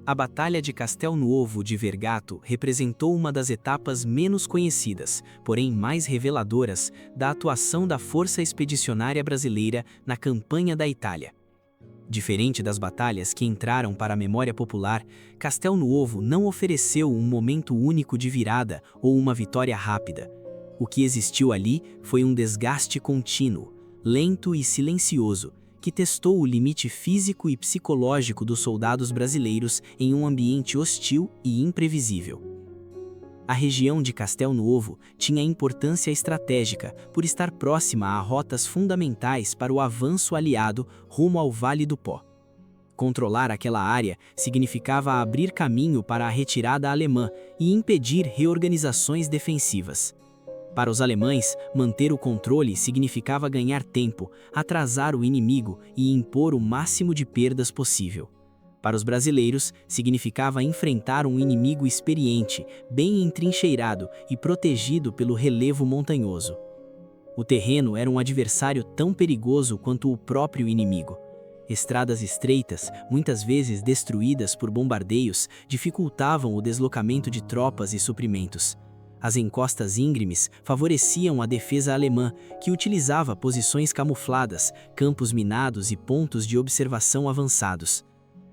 A Batalha de Castelnuovo de Vergato representou uma das etapas menos conhecidas, porém mais reveladoras, da atuação da Força Expedicionária Brasileira na Campanha da Itália. Diferente das batalhas que entraram para a memória popular, Castelnuovo não ofereceu um momento único de virada ou uma vitória rápida. O que existiu ali foi um desgaste contínuo, lento e silencioso, que testou o limite físico e psicológico dos soldados brasileiros em um ambiente hostil e imprevisível. A região de Castelnuovo tinha importância estratégica por estar próxima a rotas fundamentais para o avanço aliado rumo ao Vale do Pó. Controlar aquela área significava abrir caminho para a retirada alemã e impedir reorganizações defensivas. Para os alemães, manter o controle significava ganhar tempo, atrasar o inimigo e impor o máximo de perdas possível. Para os brasileiros, significava enfrentar um inimigo experiente, bem entrincheirado e protegido pelo relevo montanhoso. O terreno era um adversário tão perigoso quanto o próprio inimigo. Estradas estreitas, muitas vezes destruídas por bombardeios, dificultavam o deslocamento de tropas e suprimentos. As encostas íngremes favoreciam a defesa alemã, que utilizava posições camufladas, campos minados e pontos de observação avançados.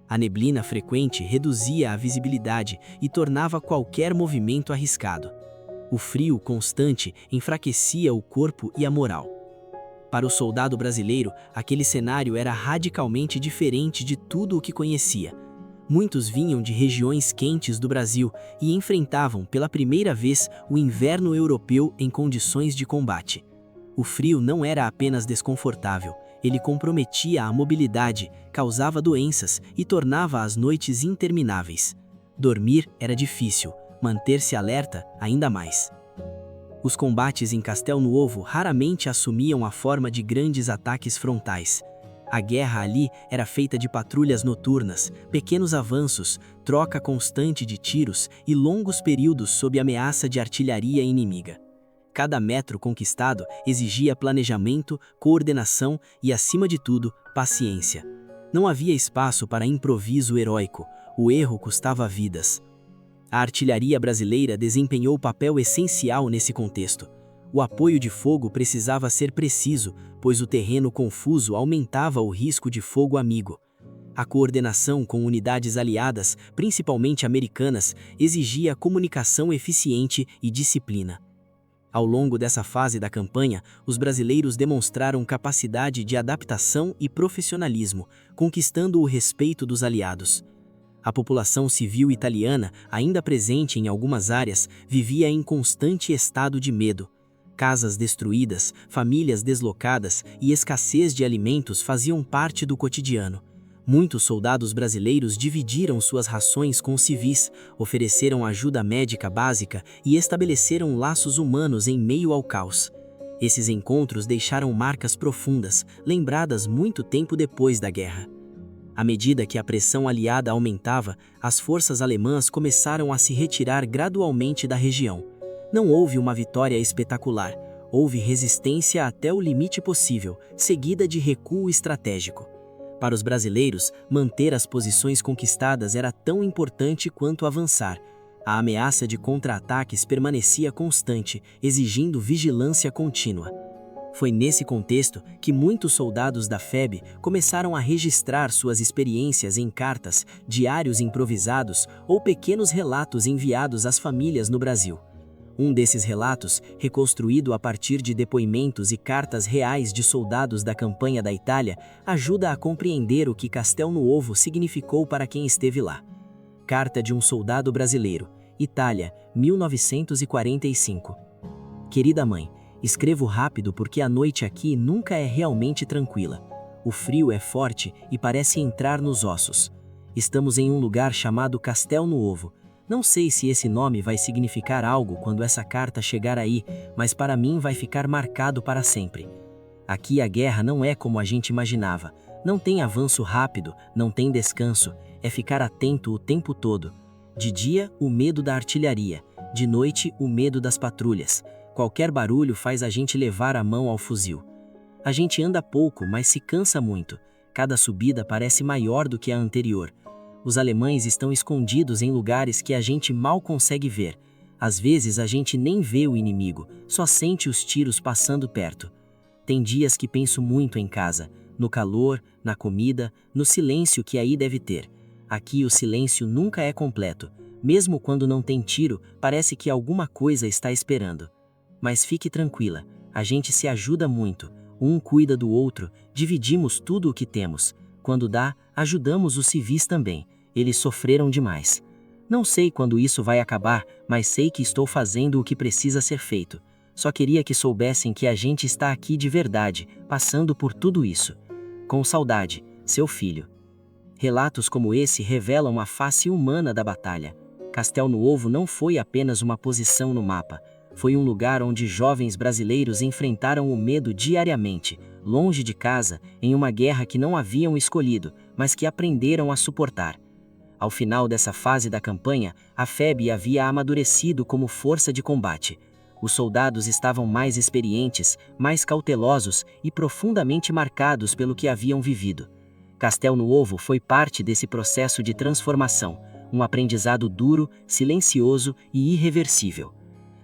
A neblina frequente reduzia a visibilidade e tornava qualquer movimento arriscado. O frio constante enfraquecia o corpo e a moral. Para o soldado brasileiro, aquele cenário era radicalmente diferente de tudo o que conhecia. Muitos vinham de regiões quentes do Brasil e enfrentavam pela primeira vez o inverno europeu em condições de combate. O frio não era apenas desconfortável, ele comprometia a mobilidade, causava doenças e tornava as noites intermináveis. Dormir era difícil, manter-se alerta ainda mais. Os combates em Castelnuovo raramente assumiam a forma de grandes ataques frontais. A guerra ali era feita de patrulhas noturnas, pequenos avanços, troca constante de tiros e longos períodos sob ameaça de artilharia inimiga. Cada metro conquistado exigia planejamento, coordenação e, acima de tudo, paciência. Não havia espaço para improviso heróico, o erro custava vidas. A artilharia brasileira desempenhou papel essencial nesse contexto. O apoio de fogo precisava ser preciso, pois o terreno confuso aumentava o risco de fogo amigo. A coordenação com unidades aliadas, principalmente americanas, exigia comunicação eficiente e disciplina. Ao longo dessa fase da campanha, os brasileiros demonstraram capacidade de adaptação e profissionalismo, conquistando o respeito dos aliados. A população civil italiana, ainda presente em algumas áreas, vivia em constante estado de medo. Casas destruídas, famílias deslocadas e escassez de alimentos faziam parte do cotidiano. Muitos soldados brasileiros dividiram suas rações com civis, ofereceram ajuda médica básica e estabeleceram laços humanos em meio ao caos. Esses encontros deixaram marcas profundas, lembradas muito tempo depois da guerra. À medida que a pressão aliada aumentava, as forças alemãs começaram a se retirar gradualmente da região. Não houve uma vitória espetacular, houve resistência até o limite possível, seguida de recuo estratégico. Para os brasileiros, manter as posições conquistadas era tão importante quanto avançar. A ameaça de contra-ataques permanecia constante, exigindo vigilância contínua. Foi nesse contexto que muitos soldados da FEB começaram a registrar suas experiências em cartas, diários improvisados ou pequenos relatos enviados às famílias no Brasil. Um desses relatos, reconstruído a partir de depoimentos e cartas reais de soldados da campanha da Itália, ajuda a compreender o que Castelnuovo significou para quem esteve lá. Carta de um soldado brasileiro, Itália, 1945. Querida mãe, escrevo rápido porque a noite aqui nunca é realmente tranquila. O frio é forte e parece entrar nos ossos. Estamos em um lugar chamado Castelnuovo. Não sei se esse nome vai significar algo quando essa carta chegar aí, mas para mim vai ficar marcado para sempre. Aqui a guerra não é como a gente imaginava. Não tem avanço rápido, não tem descanso, é ficar atento o tempo todo. De dia, o medo da artilharia, de noite, o medo das patrulhas. Qualquer barulho faz a gente levar a mão ao fuzil. A gente anda pouco, mas se cansa muito. Cada subida parece maior do que a anterior. Os alemães estão escondidos em lugares que a gente mal consegue ver. Às vezes a gente nem vê o inimigo, só sente os tiros passando perto. Tem dias que penso muito em casa, no calor, na comida, no silêncio que aí deve ter. Aqui o silêncio nunca é completo. Mesmo quando não tem tiro, parece que alguma coisa está esperando. Mas fique tranquila, a gente se ajuda muito. Um cuida do outro, dividimos tudo o que temos. Quando dá, ajudamos os civis também. Eles sofreram demais. Não sei quando isso vai acabar, mas sei que estou fazendo o que precisa ser feito. Só queria que soubessem que a gente está aqui de verdade, passando por tudo isso. Com saudade, seu filho. Relatos como esse revelam a face humana da batalha. Castelnuovo não foi apenas uma posição no mapa. Foi um lugar onde jovens brasileiros enfrentaram o medo diariamente, longe de casa, em uma guerra que não haviam escolhido, mas que aprenderam a suportar. Ao final dessa fase da campanha, a FEB havia amadurecido como força de combate. Os soldados estavam mais experientes, mais cautelosos e profundamente marcados pelo que haviam vivido. Castelnuovo foi parte desse processo de transformação, um aprendizado duro, silencioso e irreversível.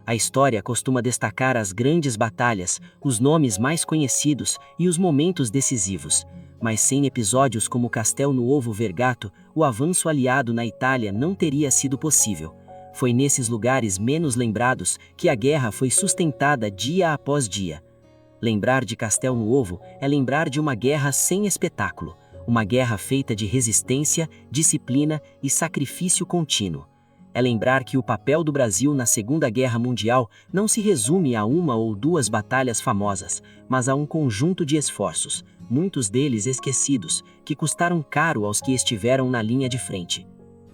A história costuma destacar as grandes batalhas, os nomes mais conhecidos e os momentos decisivos. Mas sem episódios como Castelnuovo Vergato, o avanço aliado na Itália não teria sido possível. Foi nesses lugares menos lembrados que a guerra foi sustentada dia após dia. Lembrar de Castelnuovo é lembrar de uma guerra sem espetáculo, uma guerra feita de resistência, disciplina e sacrifício contínuo. É lembrar que o papel do Brasil na Segunda Guerra Mundial não se resume a uma ou duas batalhas famosas, mas a um conjunto de esforços, muitos deles esquecidos, que custaram caro aos que estiveram na linha de frente.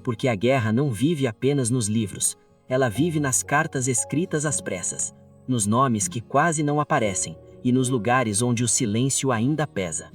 Porque a guerra não vive apenas nos livros, ela vive nas cartas escritas às pressas, nos nomes que quase não aparecem e nos lugares onde o silêncio ainda pesa.